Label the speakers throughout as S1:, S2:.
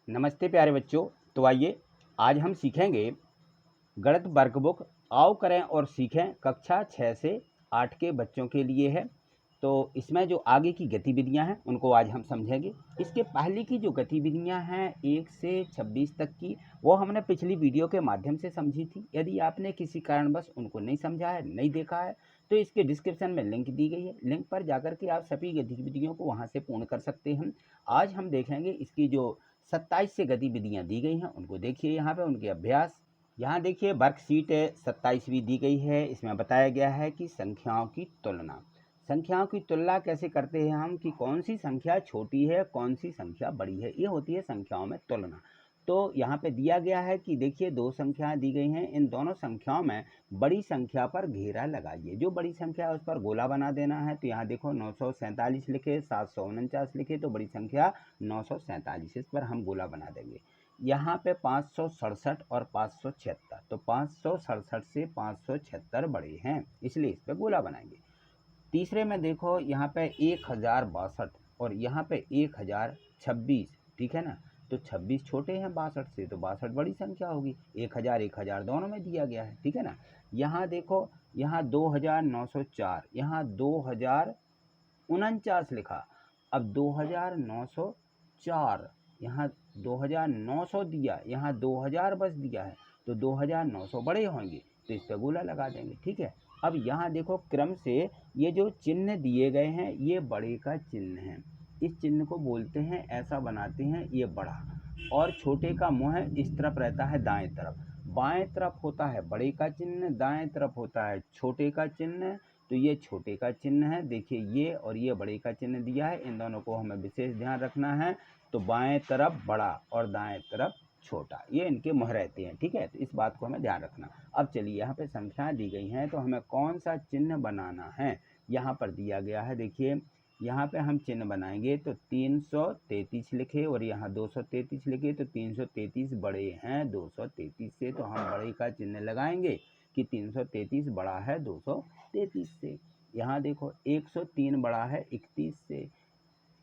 S1: नमस्ते प्यारे बच्चों। तो आइए आज हम सीखेंगे गणित वर्कबुक आओ करें और सीखें कक्षा 6 से 8 के बच्चों के लिए है। तो इसमें जो आगे की गतिविधियां हैं उनको आज हम समझेंगे। इसके पहले की जो गतिविधियां हैं 1 से 26 तक की वो हमने पिछली वीडियो के माध्यम से समझी थी। यदि आपने किसी कारणवश उनको नहीं समझा है, नहीं देखा है, तो इसके डिस्क्रिप्शन में लिंक दी गई है। लिंक पर जाकर के आप सभी गतिविधियों को वहां से पूर्ण कर सकते हैं। आज हम देखेंगे इसकी जो 27 से गतिविधियां दी गई हैं उनको देखिए। यहाँ पे उनके अभ्यास यहाँ देखिए वर्कशीट 27वीं दी गई है। इसमें बताया गया है कि संख्याओं की तुलना कैसे करते हैं हम, कि कौन सी संख्या छोटी है कौन सी संख्या बड़ी है। ये होती है संख्याओं में तुलना। तो यहाँ पे दिया गया है कि देखिए दो संख्याएं दी गई हैं, इन दोनों संख्याओं में बड़ी संख्या पर घेरा लगाइए। जो बड़ी संख्या है उस पर गोला बना देना है। तो यहाँ देखो 947 लिखे, 749 लिखे, तो बड़ी संख्या 947, इस पर हम गोला बना देंगे। यहाँ पे 567 और 576, तो 567 से 576 बड़े हैं, इसलिए इस पे गोला बनाएंगे। तीसरे में देखो यहाँ पे 1062 और यहाँ पे 1026, ठीक है ना। तो 26 छोटे हैं 62 से, तो 62 बड़ी संख्या होगी। 1000 दोनों में दिया गया है, ठीक है ना। यहाँ देखो यहाँ 2904, यहाँ 2049 लिखा। अब 2904, यहाँ 2900 दिया, यहाँ 2000 बस दिया है, तो 2900 बड़े होंगे, तो इस पर गोला लगा देंगे, ठीक है। अब यहाँ देखो क्रम से ये जो चिन्ह दिए गए हैं ये बड़े का चिन्ह है। इस चिन्ह को बोलते हैं, ऐसा बनाते हैं ये बड़ा, और छोटे का मुंह इस तरफ रहता है दाएं तरफ। बाएं तरफ होता है बड़े का चिन्ह, दाएं तरफ होता है छोटे का चिन्ह। तो ये छोटे का चिन्ह है, देखिए ये, और ये बड़े का चिन्ह दिया है। इन दोनों को हमें विशेष ध्यान रखना है। तो बाएं तरफ बड़ा और दाएं तरफ छोटा, ये इनके मुँह रहते हैं, ठीक है। तो इस बात को हमें ध्यान रखना। अब चलिए यहाँ पे संख्याएं दी गई हैं, तो हमें कौन सा चिन्ह बनाना है यहाँ पर दिया गया है। देखिए यहाँ पे हम चिन्ह बनाएंगे, तो 333 लिखे और यहाँ 233 लिखे, तो 333 बड़े हैं 233 से, तो हम बड़े का चिन्ह लगाएंगे कि 333 बड़ा है 233 से। यहाँ देखो 103 बड़ा है 31 से,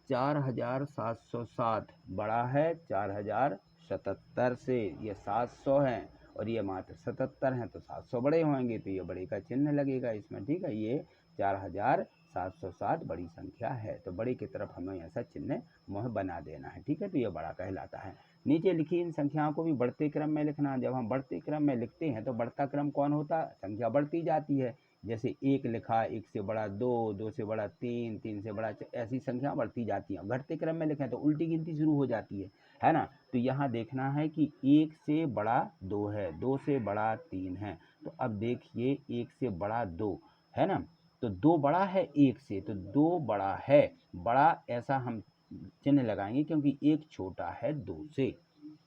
S1: 4707 बड़ा है 4077 से, ये 700 है और ये मात्र 77 हैं, तो 700 बड़े होंगे, तो ये बड़े का चिन्ह लगेगा इसमें, ठीक है। ये 4707 बड़ी संख्या है, तो बड़े की तरफ हमें ऐसा चिन्ह मुँह बना देना है, ठीक है। तो ये बड़ा कहलाता है। नीचे लिखी इन संख्याओं को भी बढ़ते क्रम में लिखना। जब हम बढ़ते क्रम में लिखते हैं तो बढ़ता क्रम कौन होता है, संख्या बढ़ती जाती है। जैसे 1 लिखा, 1 से बड़ा 2, 2 से बड़ा 3, 3 से बड़ा 4, ऐसी संख्या बढ़ती जाती है। घटते क्रम में लिखें तो उल्टी गिनती शुरू हो जाती है ना। तो यहाँ देखना है कि 1 से बड़ा 2 है, 2 से बड़ा 3 है। तो अब देखिए 1 से बड़ा 2 है ना, तो 2 बड़ा है 1 से, तो 2 बड़ा है, बड़ा ऐसा हम चिन्ह लगाएंगे क्योंकि 1 छोटा है 2 से।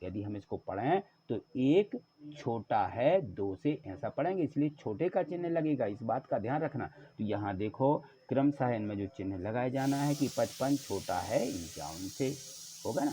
S1: यदि हम इसको पढ़ें तो 1 छोटा है 2 से, ऐसा पढ़ेंगे, इसलिए छोटे का चिन्ह लगेगा, इस बात का ध्यान रखना। तो यहाँ देखो क्रमशः इनमें जो चिन्ह लगाए जाना है कि 55 छोटा है 51 से, होगा ना।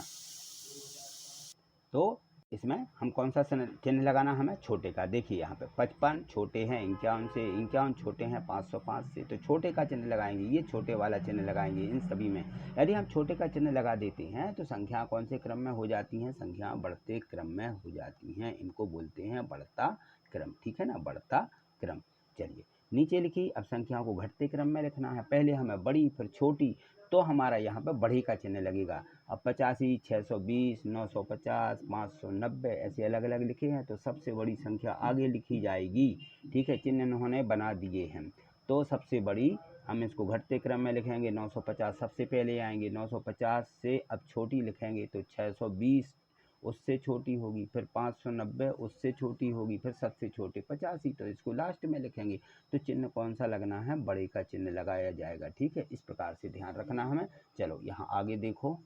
S1: तो इसमें हम कौन सा चिन्ह लगाना, हमें छोटे का। देखिए यहाँ पे 55 छोटे हैं 51 से, 51 छोटे हैं 505 से, तो छोटे का चिन्ह लगाएंगे, ये छोटे वाला चिन्ह लगाएंगे इन सभी में। यदि हम छोटे का चिन्ह लगा देते हैं तो संख्या कौन से क्रम में हो जाती हैं, संख्या बढ़ते क्रम में हो जाती हैं, इनको बोलते हैं बढ़ता क्रम, ठीक है ना, बढ़ता क्रम। चलिए नीचे लिखी। अब संख्याओं को घटते क्रम में लिखना है, पहले हमें बड़ी फिर छोटी, तो हमारा यहाँ पर बढ़ी का चिन्ह लगेगा। अब 85, 620, 950, 590 ऐसे अलग अलग लिखे हैं, तो सबसे बड़ी संख्या आगे लिखी जाएगी, ठीक है। चिन्ह इन्होंने बना दिए हैं, तो सबसे बड़ी हम इसको घटते क्रम में लिखेंगे। 950 सबसे पहले आएंगे, 950 से अब छोटी लिखेंगे तो 620 उससे छोटी होगी, फिर 590 उससे छोटी होगी, फिर सबसे छोटे 85, तो इसको लास्ट में लिखेंगे। तो चिन्ह कौन सा लगना है, बड़े का चिन्ह लगाया जाएगा, ठीक है। इस प्रकार से ध्यान रखना हमें। चलो यहाँ आगे देखो,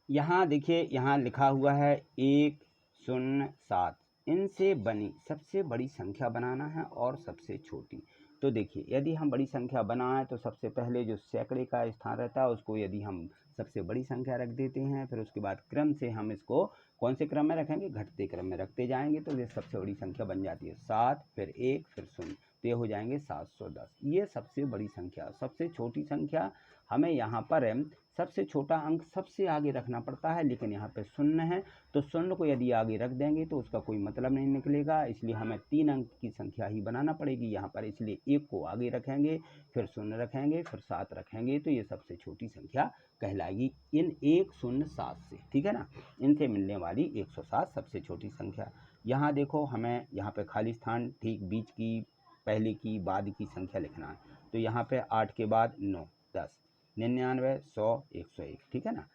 S1: यहाँ देखिए यहाँ लिखा हुआ है 107। इनसे बनी सबसे बड़ी संख्या बनाना है और सबसे छोटी। तो देखिए यदि हम बड़ी संख्या बनाएं तो सबसे पहले जो सैकड़े का स्थान रहता है उसको यदि हम सबसे बड़ी संख्या रख देते हैं, फिर उसके बाद क्रम से हम इसको कौन से क्रम में रखेंगे, घटते क्रम में रखते जाएंगे, तो ये सबसे बड़ी संख्या बन जाती है 7, फिर 1, फिर 0, तो ये हो जाएंगे 710। ये सबसे बड़ी संख्या। सबसे छोटी संख्या हमें यहाँ पर सबसे छोटा अंक सबसे आगे रखना पड़ता है, लेकिन यहाँ पे शून्य है तो शून्य को यदि आगे रख देंगे तो उसका कोई मतलब नहीं निकलेगा, इसलिए हमें 3 अंक की संख्या ही बनाना पड़ेगी यहाँ पर। इसलिए 1 को आगे रखेंगे, फिर शून्य रखेंगे, फिर 7 रखेंगे, तो ये सबसे छोटी संख्या कहलाएगी इन 107 से, ठीक है ना। इनसे मिलने वाली 107 सबसे छोटी संख्या। यहाँ देखो हमें यहाँ पे खाली स्थान ठीक बीच की, पहले की, बाद की संख्या लिखना है। तो यहाँ पे 8 के बाद 9, 10, 99, 100, 101, ठीक है ना।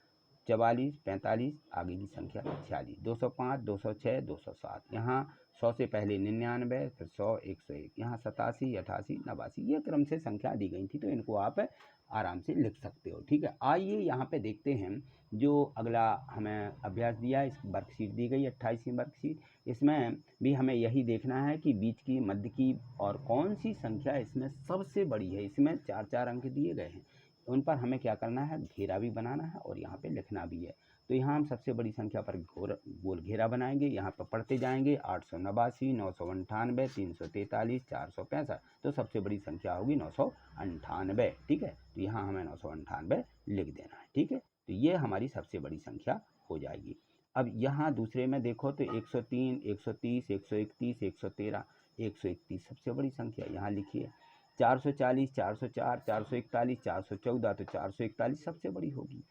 S1: 44, 45, आगे की संख्या 46, 205, 206, 207। यहाँ 100 से पहले 99, फिर 100, 101, यहाँ 87, 88, 89, ये क्रम से संख्या दी गई थी, तो इनको आप आराम से लिख सकते हो, ठीक है। आइए यहाँ पे देखते हैं जो अगला हमें अभ्यास दिया, इस वर्कशीट दी गई 28वीं वर्कशीट। इसमें भी हमें यही देखना है कि बीच की, मध्य की और कौन सी संख्या इसमें सबसे बड़ी है। इसमें 4-4 अंक दिए गए हैं, उन पर हमें क्या करना है, घेरा भी बनाना है और यहाँ पे लिखना भी है। तो यहाँ हम सबसे बड़ी संख्या पर गोल घेरा बनाएंगे, यहाँ पर पढ़ते जाएंगे। 889, 998, 343, 465, तो सबसे बड़ी संख्या होगी 998, ठीक है। तो यहाँ हमें 998 लिख देना है, ठीक है। तो ये हमारी सबसे बड़ी संख्या हो जाएगी। अब यहाँ दूसरे में देखो तो 103, 130, 131, 113, 131 सबसे बड़ी संख्या यहाँ लिखिए। 440, 404, 441, 414, तो 441 सबसे बड़ी होगी।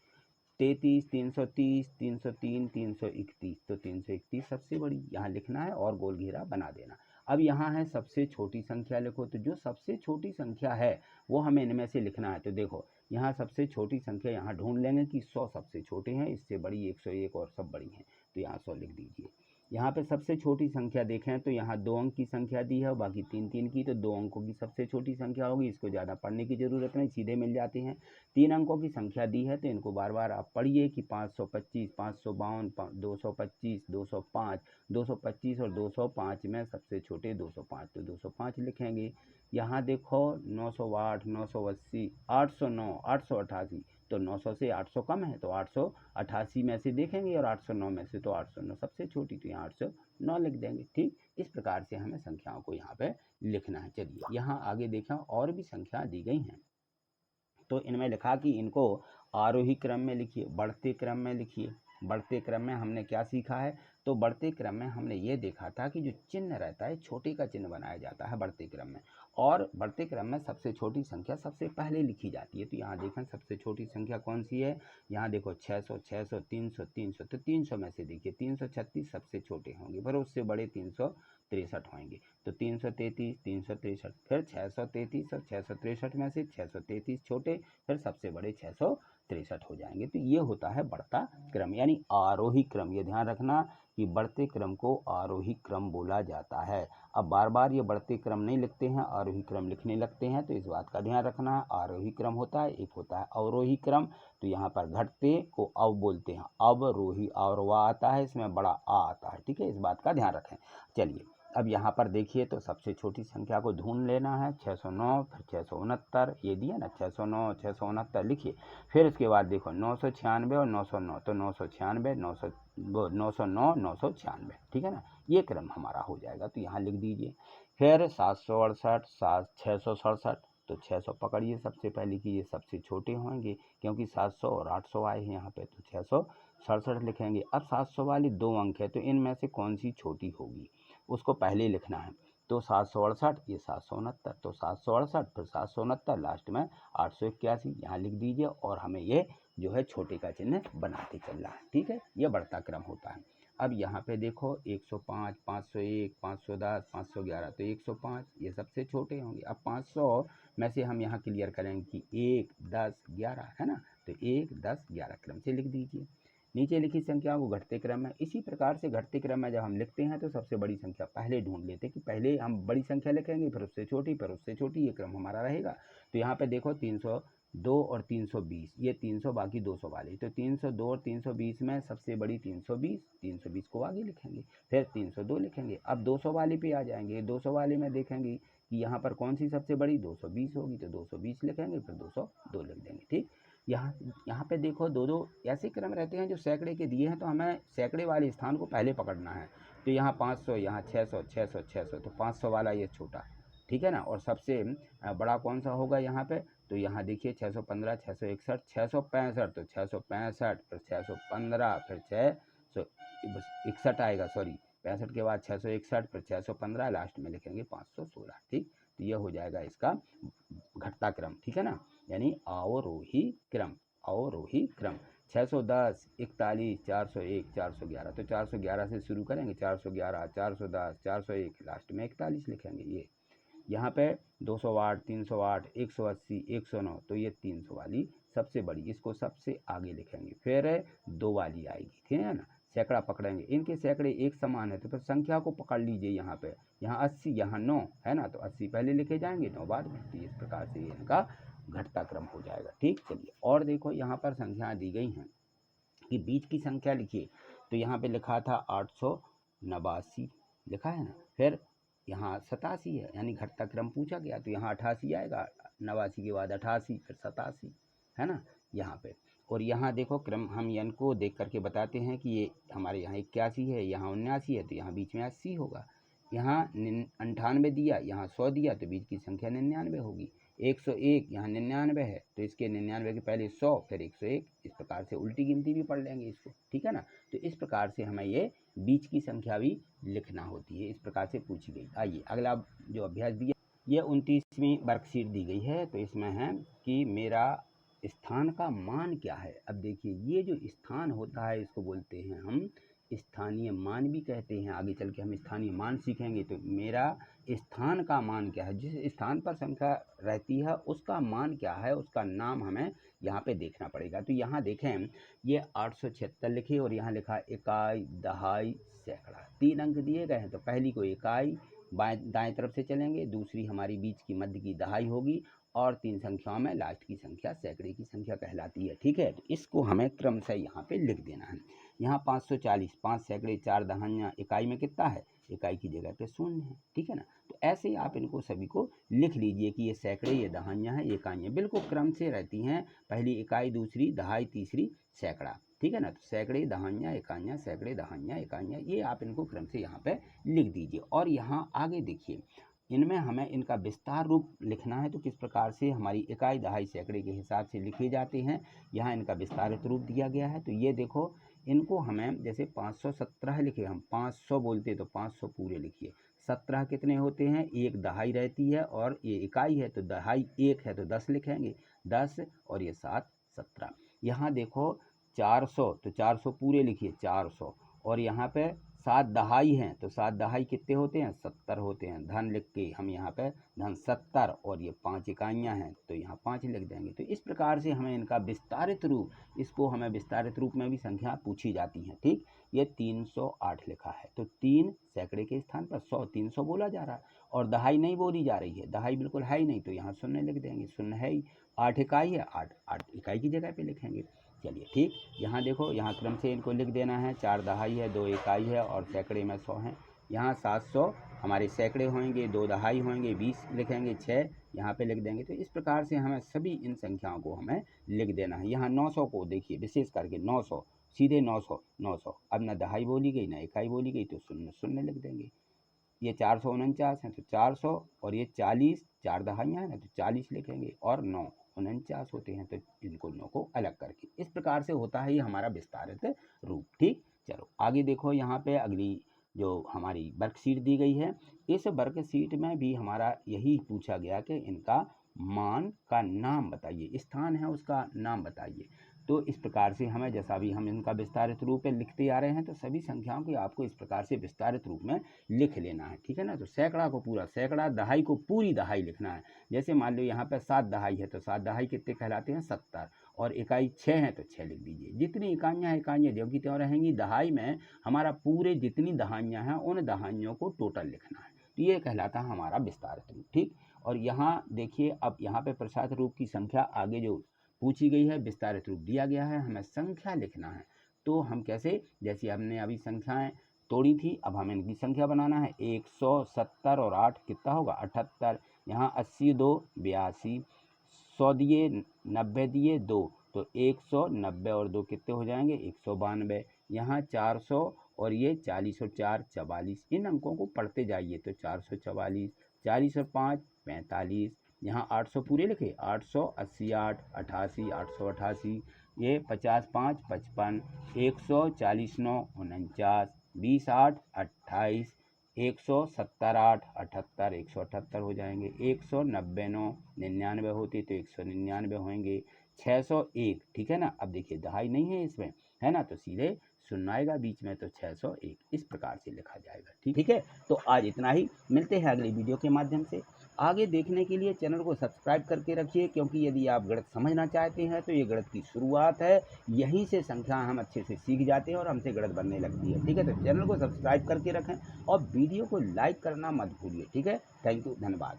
S1: 33, 330, 303, 331, तो 331 सबसे बड़ी यहाँ लिखना है और गोल घेरा बना देना। अब यहाँ है सबसे छोटी संख्या लिखो, तो जो सबसे छोटी संख्या है वो हमें इनमें से लिखना है। तो देखो यहाँ सबसे छोटी संख्या यहाँ ढूंढ लेंगे कि 100 सबसे छोटे हैं, इससे बड़ी 101 और सब बड़ी हैं, तो यहाँ 100 लिख दीजिए। यहाँ पे सबसे छोटी संख्या देखें तो यहाँ 2 अंक की संख्या दी है और बाकी 3-3 की, तो 2 अंकों की सबसे छोटी संख्या होगी। इसको ज़्यादा पढ़ने की ज़रूरत नहीं, सीधे मिल जाते हैं। 3 अंकों की संख्या दी है तो इनको बार बार आप पढ़िए कि 525, 552, 225, 205, 225 और 205 में सबसे छोटे 205, तो 205 लिखेंगे। यहाँ देखो 908, 980, 809, 888, तो 900 से 800 कम है, तो 888 में से देखेंगे और 809 में से, तो 809 सबसे छोटी, तो यहाँ 809 लिख देंगे, ठीक। इस प्रकार से हमें संख्याओं को यहाँ पे लिखना है। चलिए यहाँ आगे देखें, और भी संख्या दी गई हैं, तो इनमें लिखा कि इनको आरोही क्रम में लिखिए, बढ़ते क्रम में लिखिए। बढ़ते क्रम में हमने क्या सीखा है, तो बढ़ते क्रम में हमने ये देखा था कि जो चिन्ह रहता है, छोटे का चिन्ह बनाया जाता है बढ़ते क्रम में, और बढ़ते क्रम में सबसे छोटी संख्या सबसे पहले लिखी जाती है। तो यहाँ देखें सबसे छोटी संख्या कौन सी है, यहाँ देखो 600, 600, 300, 300, तो 300 में से देखिए 336 सबसे छोटे होंगे, पर उससे बड़े 363 होंगे, तो 333, 363, फिर 633 और 663 में से 633 छोटे, फिर सबसे बड़े 663 हो जाएंगे। तो ये होता है बढ़ता क्रम, यानी आरोही क्रम। ये ध्यान रखना कि बढ़ते क्रम को आरोही क्रम बोला जाता है। अब बार बार ये बढ़ते क्रम नहीं लिखते हैं, आरोही क्रम लिखने लगते हैं, तो इस बात का ध्यान रखना है। आरोही क्रम होता है, एक होता है अवरोही क्रम। तो यहाँ पर घटते को अव बोलते हैं, अवरोही, और वह आता है, इसमें बड़ा आ आता है, ठीक है, इस बात का ध्यान रखें। चलिए अब यहाँ पर देखिए, तो सबसे छोटी संख्या को ढूंढ लेना है। 609, फिर 669, ये दिया ना, 609, 669 लिखिए। फिर उसके बाद देखो 996 और 909, तो 996, 909, 996, ठीक है ना, ये क्रम हमारा हो जाएगा, तो यहाँ लिख दीजिए। फिर 768, 667, तो 600 पकड़िए सबसे पहले कि ये सबसे छोटे होंगे, क्योंकि 700 और 800 आए हैं यहाँ पे, तो 667 लिखेंगे। अब 700 वाली 2 अंक है, तो इनमें से कौन सी छोटी होगी उसको पहले लिखना है। तो 768, ये 769, तो 768, फिर 769, लास्ट में 881, यहाँ लिख दीजिए, और हमें ये जो है छोटे का चिन्ह बनाते चलना है, ठीक है। ये बढ़ता क्रम होता है। अब यहाँ पे देखो 105, 501, 510, 511, तो 105 ये सबसे छोटे होंगे। अब 500 में से हम यहाँ क्लियर करेंगे कि 1, 10, 11 है ना, तो 1, 10, 11 क्रम से लिख दीजिए। नीचे लिखी संख्याओं को घटते क्रम में, इसी प्रकार से घटते क्रम में जब हम लिखते हैं तो सबसे बड़ी संख्या पहले ढूंढ लेते हैं कि पहले हम बड़ी संख्या लिखेंगे, फिर उससे छोटी, फिर उससे छोटी, ये क्रम हमारा रहेगा। तो यहाँ पे देखो 302 और 320, ये 300 बाकी 200 वाली, तो 302 और 320 में सबसे बड़ी 320, 320 को आगे लिखेंगे, फिर 302 लिखेंगे। अब 200 वाली पे आ जाएंगे, 200 वाले में देखेंगे कि यहाँ पर कौन सी सबसे बड़ी 220 होगी, तो 220 लिखेंगे, फिर 202 लिख देंगे, ठीक। यहाँ पे देखो दो दो ऐसे क्रम रहते हैं जो सैकड़े के दिए हैं, तो हमें सैकड़े वाले स्थान को पहले पकड़ना है। तो यहाँ 500, यहाँ 600, 600, 600, तो 500 वाला ये छोटा, ठीक है ना। और सबसे बड़ा कौन सा होगा यहाँ पे, तो यहाँ देखिए 615, 661, 665, तो 665 फिर 615 फिर 661 आएगा, सॉरी 65 के बाद 661 फिर 615, लास्ट में लिखेंगे 516। ठीक, तो ये हो जाएगा इसका घटता क्रम, ठीक है ना, यानी अवरोही क्रम, अवरोही क्रम। 610, 41, 401, 411, तो 411 से शुरू करेंगे, 411, 410, 401, लास्ट में 41 लिखेंगे। ये यहाँ पे 208, 308, 180, 109, तो ये 300 वाली सबसे बड़ी, इसको सबसे आगे लिखेंगे। फिर 2 वाली आएगी, ठीक है ना, सैकड़ा पकड़ेंगे, इनके सैकड़े एक समान है तो फिर संख्या को पकड़ लीजिए। यहाँ पे, यहाँ 80, यहाँ 9 है ना, तो 80 पहले लिखे जाएंगे, 9 बाद में। तो इस प्रकार से ये इनका घटता क्रम हो जाएगा। ठीक, चलिए और देखो यहाँ पर संख्या दी गई हैं कि बीच की संख्या लिखिए, तो यहाँ पे लिखा था 889 लिखा है ना, फिर यहाँ 87 है, यानी घटता क्रम पूछा गया तो यहाँ 88 आएगा, 89 के बाद 88 फिर 87 है ना यहाँ पे। और यहाँ देखो क्रम हम इनको देख करके बताते हैं कि ये हमारे यहाँ 81 है, यहाँ 79 है, तो यहाँ बीच में 80 होगा। यहाँ 98 दिया, यहाँ 100 दिया, तो बीच की संख्या 99 होगी। 101, यहाँ 99 है, तो इसके 99 के पहले 100 फिर 101, इस प्रकार से उल्टी गिनती भी पढ़ लेंगे इसको, ठीक है ना। तो इस प्रकार से हमें ये बीच की संख्या भी लिखना होती है, इस प्रकार से पूछी गई। आइए अगला जो अभ्यास दिया, ये 29वीं वर्कशीट दी गई है, तो इसमें है कि मेरा स्थान का मान क्या है। अब देखिए ये जो स्थान होता है इसको बोलते हैं हम स्थानीय मान भी कहते हैं। आगे चल के हम स्थानीय मान सीखेंगे। तो मेरा स्थान का मान क्या है, जिस स्थान पर संख्या रहती है उसका मान क्या है, उसका नाम हमें यहाँ पे देखना पड़ेगा। तो यहाँ देखें ये 876 लिखे और यहाँ लिखा इकाई, दहाई, सैकड़ा, 3 अंक दिए गए हैं। तो पहली को इकाई दाएं तरफ से चलेंगे, दूसरी हमारी बीच की मध्य की दहाई होगी, और 3 संख्याओं में लास्ट की संख्या सैकड़े की संख्या कहलाती है। ठीक है, तो इसको हमें क्रम से यहाँ पे लिख देना है। यहाँ 540, 5 सैकड़े, 4 दहाइयाँ, इकाई में कितना है, इकाई की जगह पे 0 है, ठीक है ना। तो ऐसे ही आप इनको सभी को लिख लीजिए कि ये सैकड़े, ये दहाइयाँ हैं, ये इकाइयाँ, बिल्कुल क्रम से रहती हैं, पहली इकाई, दूसरी दहाई, तीसरी सैकड़ा, ठीक है ना। तो सैकड़े, दहाइयाँ, इकाइयाँ, सैकड़े, दहाइयाँ, इकाइयाँ, ये आप इनको क्रम से यहाँ पे लिख दीजिए। और यहाँ आगे देखिए इनमें हमें इनका विस्तार रूप लिखना है। तो किस प्रकार से हमारी इकाई, दहाई, सैकड़े के हिसाब से लिखे जाते हैं, यहाँ इनका विस्तारित रूप दिया गया है। तो ये देखो इनको हमें जैसे 517 लिखे, हम 500 बोलते तो 500 पूरे लिखिए। 17 कितने होते हैं, एक दहाई रहती है और ये इकाई है, तो दहाई 1 है तो 10 लिखेंगे, 10 और ये 7, 17। यहाँ देखो 400, तो 400 पूरे लिखिए, 400। और यहाँ पे 7 दहाई हैं, तो 7 दहाई कितने होते हैं, 70 होते हैं। धन लिख के हम यहाँ पे धन 70, और ये 5 इकाइयाँ हैं तो यहाँ 5 लिख देंगे। तो इस प्रकार से हमें इनका विस्तारित रूप, इसको हमें विस्तारित रूप में भी संख्या पूछी जाती हैं। ठीक, ये 308 लिखा है, तो 3 सैकड़े के स्थान पर 100, 300 बोला जा रहा है, और दहाई नहीं बोली जा रही है, दहाई बिल्कुल है ही नहीं, तो यहाँ 0 लिख देंगे, 0 है ही। 8 इकाई है, 8 इकाई की जगह पे लिखेंगे। चलिए ठीक, यहाँ देखो यहाँ क्रम से इनको लिख देना है, 4 दहाई है, 2 इकाई है, और सैकड़े में 100 हैं। यहाँ 700 हमारे सैकड़े होंगे, 2 दहाई होंगे, 20 लिखेंगे, 6 यहाँ पे लिख देंगे। तो इस प्रकार से हमें सभी इन संख्याओं को हमें लिख देना है। यहाँ 900 को देखिए, विशेष करके 900, सीधे 900, 900, अब न दहाई बोली गई ना इकाई बोली गई, तो 0 0 लिख देंगे। ये 449 हैं, तो 400, और ये 40, 4 दहाइयाँ हैं ना, तो 40 लिखेंगे, और 9 49 होते हैं, तो इनको 9 को अलग करके, इस प्रकार से होता है ये हमारा विस्तारित रूप। ठीक, चलो आगे देखो, यहाँ पे अगली जो हमारी वर्कशीट दी गई है, इस वर्कशीट में भी हमारा यही पूछा गया कि इनका मान का नाम बताइए, स्थान है उसका नाम बताइए। तो इस प्रकार से हमें, जैसा भी हम इनका विस्तारित रूप में लिखते आ रहे हैं, तो सभी संख्याओं की आपको इस प्रकार से विस्तारित रूप में लिख लेना है, ठीक है ना। तो सैकड़ा को पूरा सैकड़ा, दहाई को पूरी दहाई लिखना है। जैसे मान लो यहाँ पे 7 दहाई है, तो 7 दहाई कितने कहलाते हैं, 70, और इकाई 6 है तो 6 लिख दीजिए। जितनी इकाइयाँ ज्यों की त्यों रहेंगी, दहाई में हमारा पूरे जितनी दहाइयाँ हैं उन दहाइयों को टोटल लिखना है, तो ये कहलाता है हमारा विस्तारित रूप। ठीक, और यहाँ देखिए अब यहाँ पे प्रसाद रूप की संख्या आगे जो पूछी गई है, विस्तारित रूप दिया गया है, हमें संख्या लिखना है। तो हम कैसे, जैसे हमने अभी संख्याएं तोड़ी थी, अब हमें इनकी संख्या बनाना है। 170 और 8 कितना होगा, 78। यहाँ 80, 2 82, 100 दिए, 90 दिए, 2, तो 190 और 2 कितने हो जाएंगे, 192। यहाँ 400 और ये 40 और 4 44, इन अंकों को पढ़ते जाइए। तो 444, 40 और 5 45, यहाँ 800 पूरे लिखे, 800 80 8 88 888, ये 50 5 55, 140 9 49, 20 8 28, 170 8 78, 178 हो जाएंगे, 190 9 99 होते तो 199 होंगे, 601, ठीक है ना। अब देखिए दहाई नहीं है इसमें, है ना, तो सीधे शून्य आएगा बीच में, तो 601 इस प्रकार से लिखा जाएगा। ठीक है, तो आज इतना ही, मिलते हैं अगली वीडियो के माध्यम से। आगे देखने के लिए चैनल को सब्सक्राइब करके रखिए, क्योंकि यदि आप गणित समझना चाहते हैं तो ये गणित की शुरुआत है, यहीं से संख्या हम अच्छे से सीख जाते हैं और हमसे गणित बनने लगती है। ठीक है, तो चैनल को सब्सक्राइब करके रखें और वीडियो को लाइक करना मत भूलिए। ठीक है, थैंक यू, धन्यवाद।